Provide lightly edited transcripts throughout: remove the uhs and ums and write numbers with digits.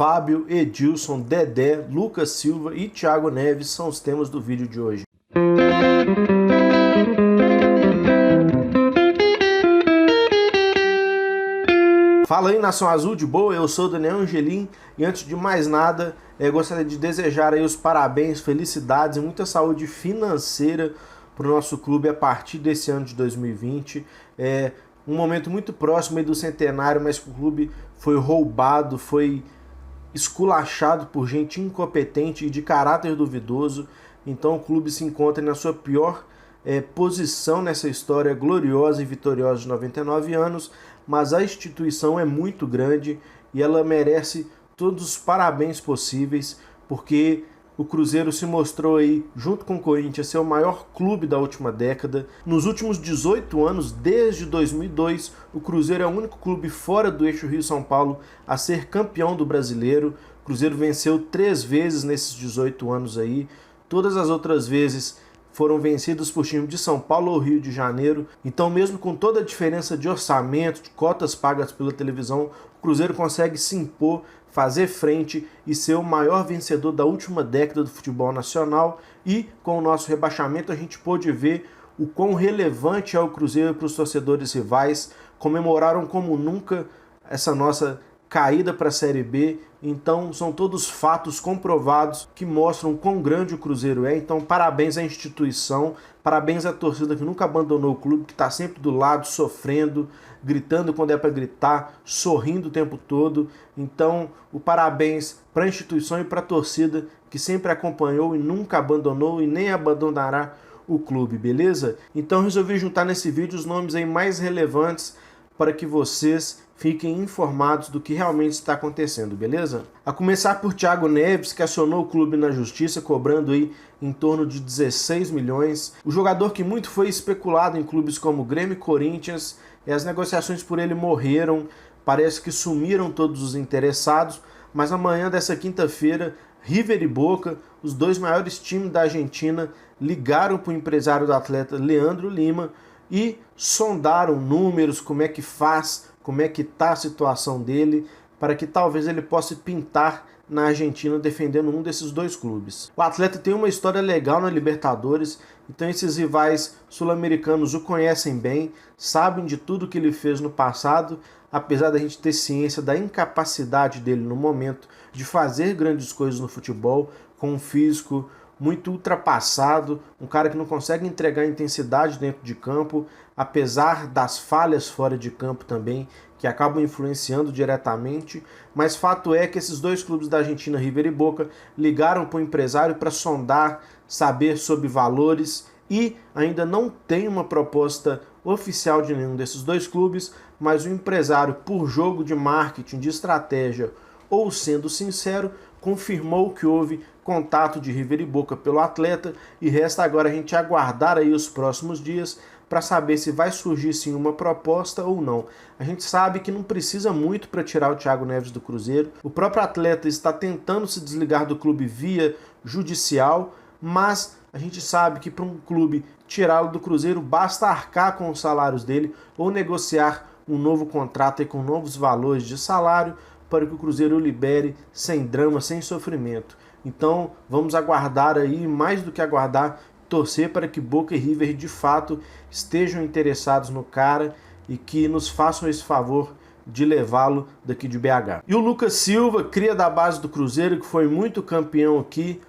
Fábio, Edilson, Dedé, Lucas Silva e Thiago Neves são os temas do vídeo de hoje. Fala aí, Nação Azul, de boa? Eu sou o Daniel Angelim e antes de mais nada, gostaria de desejar aí os parabéns, felicidades e muita saúde financeira para o nosso clube a partir desse ano de 2020. É um momento muito próximo aí do centenário, mas o clube foi roubado, foi esculachado por gente incompetente e de caráter duvidoso. Então o clube se encontra na sua pior posição nessa história gloriosa e vitoriosa de 99 anos, mas a instituição é muito grande e ela merece todos os parabéns possíveis, porque o Cruzeiro se mostrou aí, junto com o Corinthians, ser o maior clube da última década. Nos últimos 18 anos, desde 2002, o Cruzeiro é o único clube fora do eixo Rio-São Paulo a ser campeão do Brasileiro. O Cruzeiro venceu 3 vezes nesses 18 anos aí. Todas as outras vezes foram vencidos por time de São Paulo ou Rio de Janeiro. Então, mesmo com toda a diferença de orçamento, de cotas pagas pela televisão, o Cruzeiro consegue se impor, fazer frente e ser o maior vencedor da última década do futebol nacional. E com o nosso rebaixamento a gente pôde ver o quão relevante é o Cruzeiro para os torcedores rivais. Comemoraram como nunca essa nossa caída para a Série B. Então são todos fatos comprovados que mostram quão grande o Cruzeiro é. Então parabéns à instituição, parabéns à torcida que nunca abandonou o clube, que está sempre do lado, sofrendo, gritando quando é para gritar, sorrindo o tempo todo. Então o parabéns para a instituição e para a torcida que sempre acompanhou e nunca abandonou e nem abandonará o clube, beleza? Então resolvi juntar nesse vídeo os nomes aí mais relevantes para que vocês fiquem informados do que realmente está acontecendo, beleza? A começar por Thiago Neves, que acionou o clube na justiça, cobrando aí em torno de 16 milhões. O jogador que muito foi especulado em clubes como Grêmio e Corinthians, e as negociações por ele morreram, parece que sumiram todos os interessados, mas amanhã dessa quinta-feira, River e Boca, os dois maiores times da Argentina, ligaram para o empresário do atleta Leandro Lima e sondaram números, como é que faz, como é que está a situação dele, para que talvez ele possa pintar na Argentina defendendo um desses dois clubes. O atleta tem uma história legal na Libertadores, então esses rivais sul-americanos o conhecem bem, sabem de tudo que ele fez no passado, apesar da gente ter ciência da incapacidade dele no momento de fazer grandes coisas no futebol, com um físico muito ultrapassado, um cara que não consegue entregar intensidade dentro de campo, apesar das falhas fora de campo também, que acabam influenciando diretamente. Mas fato é que esses dois clubes da Argentina, River e Boca, ligaram para o empresário para sondar, saber sobre valores e ainda não tem uma proposta oficial de nenhum desses dois clubes, mas o empresário, por jogo de marketing, de estratégia ou sendo sincero, confirmou que houve contato de River e Boca pelo atleta e resta agora a gente aguardar aí os próximos dias para saber se vai surgir sim uma proposta ou não. A gente sabe que não precisa muito para tirar o Thiago Neves do Cruzeiro. O próprio atleta está tentando se desligar do clube via judicial, mas a gente sabe que para um clube tirá-lo do Cruzeiro basta arcar com os salários dele ou negociar um novo contrato e com novos valores de salário para que o Cruzeiro o libere sem drama, sem sofrimento. Então vamos aguardar aí, mais do que aguardar, torcer para que Boca e River de fato estejam interessados no cara e que nos façam esse favor de levá-lo daqui de BH. E o Lucas Silva, cria da base do Cruzeiro, que foi muito campeão aqui,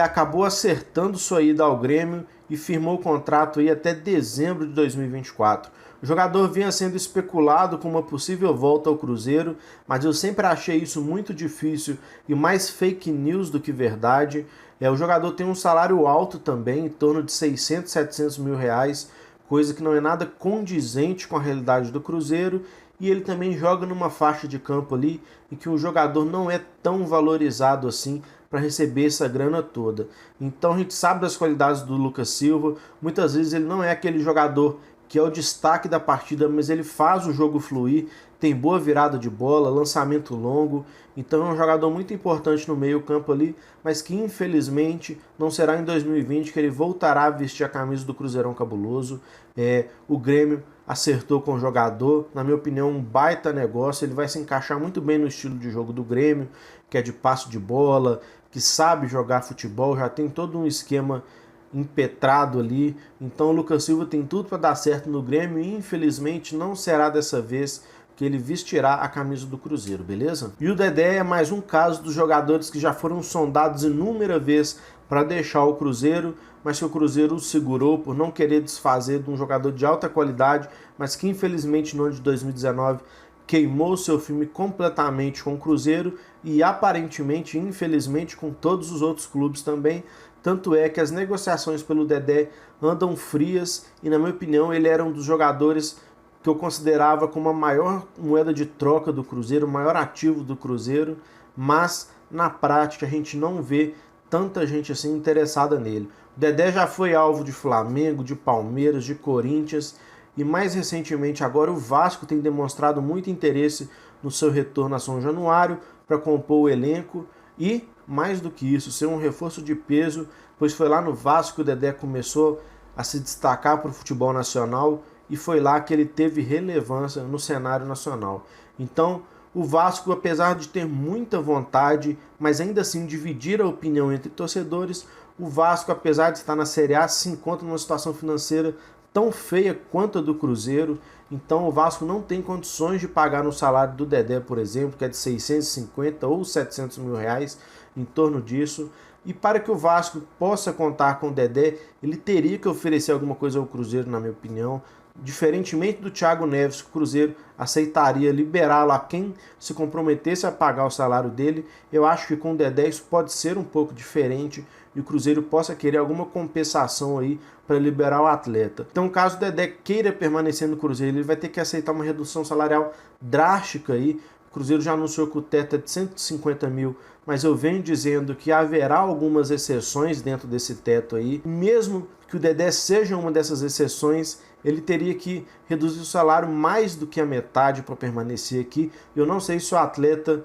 acabou acertando sua ida ao Grêmio e firmou o contrato aí até dezembro de 2024. O jogador vinha sendo especulado com uma possível volta ao Cruzeiro, mas eu sempre achei isso muito difícil e mais fake news do que verdade. O jogador tem um salário alto também, em torno de 600, 700 mil reais, coisa que não é nada condizente com a realidade do Cruzeiro, e ele também joga numa faixa de campo ali em que o jogador não é tão valorizado assim para receber essa grana toda. Então a gente sabe das qualidades do Lucas Silva, muitas vezes ele não é aquele jogador que é o destaque da partida, mas ele faz o jogo fluir, tem boa virada de bola, lançamento longo, então é um jogador muito importante no meio campo ali, mas que infelizmente não será em 2020 que ele voltará a vestir a camisa do Cruzeirão Cabuloso. O Grêmio acertou com o jogador, na minha opinião um baita negócio, ele vai se encaixar muito bem no estilo de jogo do Grêmio, que é de passe de bola, que sabe jogar futebol, já tem todo um esquema impetrado ali, então o Lucas Silva tem tudo para dar certo no Grêmio e infelizmente não será dessa vez que ele vestirá a camisa do Cruzeiro, beleza? E o Dedé é mais um caso dos jogadores que já foram sondados inúmeras vezes para deixar o Cruzeiro, mas que o Cruzeiro o segurou por não querer desfazer de um jogador de alta qualidade, mas que infelizmente no ano de 2019 queimou seu filme completamente com o Cruzeiro e aparentemente, infelizmente, com todos os outros clubes também. Tanto é que as negociações pelo Dedé andam frias e, na minha opinião, ele era um dos jogadores que eu considerava como a maior moeda de troca do Cruzeiro, o maior ativo do Cruzeiro, mas na prática a gente não vê tanta gente assim interessada nele. O Dedé já foi alvo de Flamengo, de Palmeiras, de Corinthians e mais recentemente agora o Vasco tem demonstrado muito interesse no seu retorno a São Januário para compor o elenco e, mais do que isso, ser um reforço de peso, pois foi lá no Vasco que o Dedé começou a se destacar para o futebol nacional e foi lá que ele teve relevância no cenário nacional. Então, o Vasco, apesar de ter muita vontade, mas ainda assim dividir a opinião entre torcedores, o Vasco, apesar de estar na Série A, se encontra numa situação financeira tão feia quanto a do Cruzeiro. Então o Vasco não tem condições de pagar no salário do Dedé, por exemplo, que é de 650 ou 700 mil reais, em torno disso. E para que o Vasco possa contar com o Dedé, ele teria que oferecer alguma coisa ao Cruzeiro, na minha opinião. Diferentemente do Thiago Neves, o Cruzeiro aceitaria liberá-lo a quem se comprometesse a pagar o salário dele. Eu acho que com o Dedé isso pode ser um pouco diferente e o Cruzeiro possa querer alguma compensação aí para liberar o atleta. Então, caso o Dedé queira permanecer no Cruzeiro, ele vai ter que aceitar uma redução salarial drástica aí. O Cruzeiro já anunciou que o teto é de 150 mil, mas eu venho dizendo que haverá algumas exceções dentro desse teto aí. Mesmo que o Dedé seja uma dessas exceções, ele teria que reduzir o salário mais do que a metade para permanecer aqui. Eu não sei se o atleta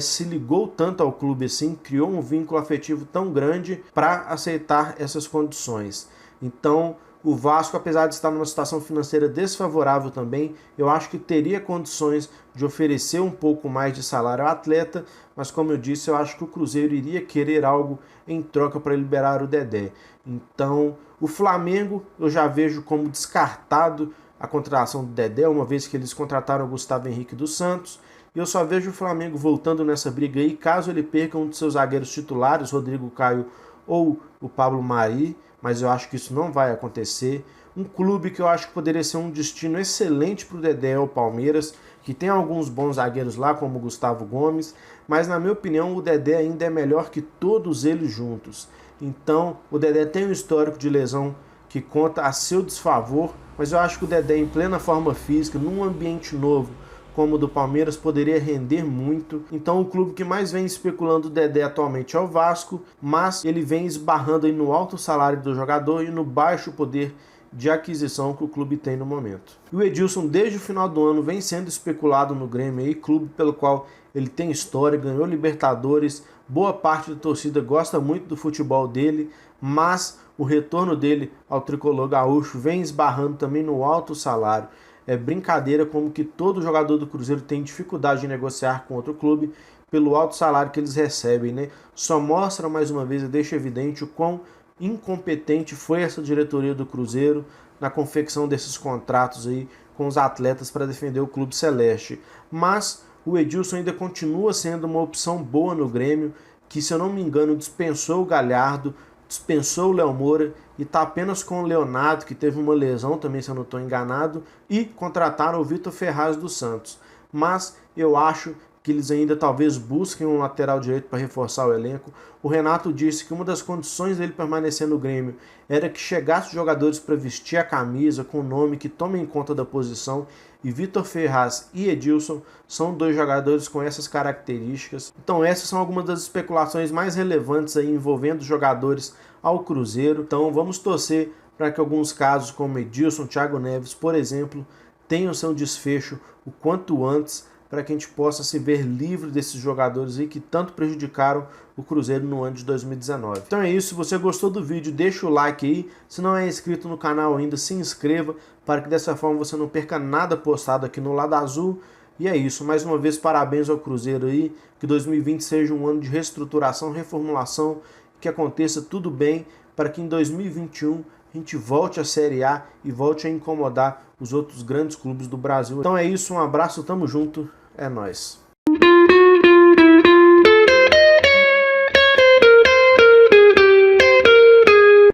se ligou tanto ao clube assim, criou um vínculo afetivo tão grande para aceitar essas condições. Então, o Vasco, apesar de estar numa situação financeira desfavorável também, eu acho que teria condições de oferecer um pouco mais de salário ao atleta, mas como eu disse, eu acho que o Cruzeiro iria querer algo em troca para liberar o Dedé. Então, o Flamengo eu já vejo como descartado a contratação do Dedé, uma vez que eles contrataram o Gustavo Henrique dos Santos, e eu só vejo o Flamengo voltando nessa briga aí, caso ele perca um de seus zagueiros titulares, Rodrigo Caio ou o Pablo Mari, mas eu acho que isso não vai acontecer. Um clube que eu acho que poderia ser um destino excelente para o Dedé é o Palmeiras, que tem alguns bons zagueiros lá, como o Gustavo Gomes, mas na minha opinião o Dedé ainda é melhor que todos eles juntos. Então o Dedé tem um histórico de lesão que conta a seu desfavor, mas eu acho que o Dedé em plena forma física, num ambiente novo, como o do Palmeiras, poderia render muito. Então o clube que mais vem especulando o Dedé atualmente é o Vasco, mas ele vem esbarrando aí no alto salário do jogador e no baixo poder de aquisição que o clube tem no momento. E o Edilson, desde o final do ano, vem sendo especulado no Grêmio aí, clube pelo qual ele tem história, ganhou Libertadores, boa parte da torcida gosta muito do futebol dele, mas o retorno dele ao tricolor gaúcho vem esbarrando também no alto salário. É brincadeira como que todo jogador do Cruzeiro tem dificuldade de negociar com outro clube pelo alto salário que eles recebem, né? Só mostra mais uma vez e deixa evidente o quão incompetente foi essa diretoria do Cruzeiro na confecção desses contratos aí com os atletas para defender o clube celeste. Mas o Edilson ainda continua sendo uma opção boa no Grêmio, que, se eu não me engano, dispensou o Galhardo, dispensou o Léo Moura e está apenas com o Leonardo, que teve uma lesão também, se eu não estou enganado, e contrataram o Vitor Ferraz dos Santos. Mas eu acho que eles ainda talvez busquem um lateral direito para reforçar o elenco. O Renato disse que uma das condições dele permanecer no Grêmio era que chegasse jogadores para vestir a camisa com nome que tomem conta da posição, e Vitor Ferraz e Edilson são dois jogadores com essas características. Então essas são algumas das especulações mais relevantes aí envolvendo jogadores ao Cruzeiro. Então vamos torcer para que alguns casos como Edilson, Thiago Neves, por exemplo, tenham seu desfecho o quanto antes, para que a gente possa se ver livre desses jogadores aí que tanto prejudicaram o Cruzeiro no ano de 2019. Então é isso, se você gostou do vídeo, deixa o like aí, se não é inscrito no canal ainda, se inscreva, para que dessa forma você não perca nada postado aqui no Lado Azul. E é isso, mais uma vez parabéns ao Cruzeiro aí, que 2020 seja um ano de reestruturação, reformulação, que aconteça tudo bem, para que em 2021 a gente volte à Série A e volte a incomodar os outros grandes clubes do Brasil. Então é isso, um abraço, tamo junto, é nóis.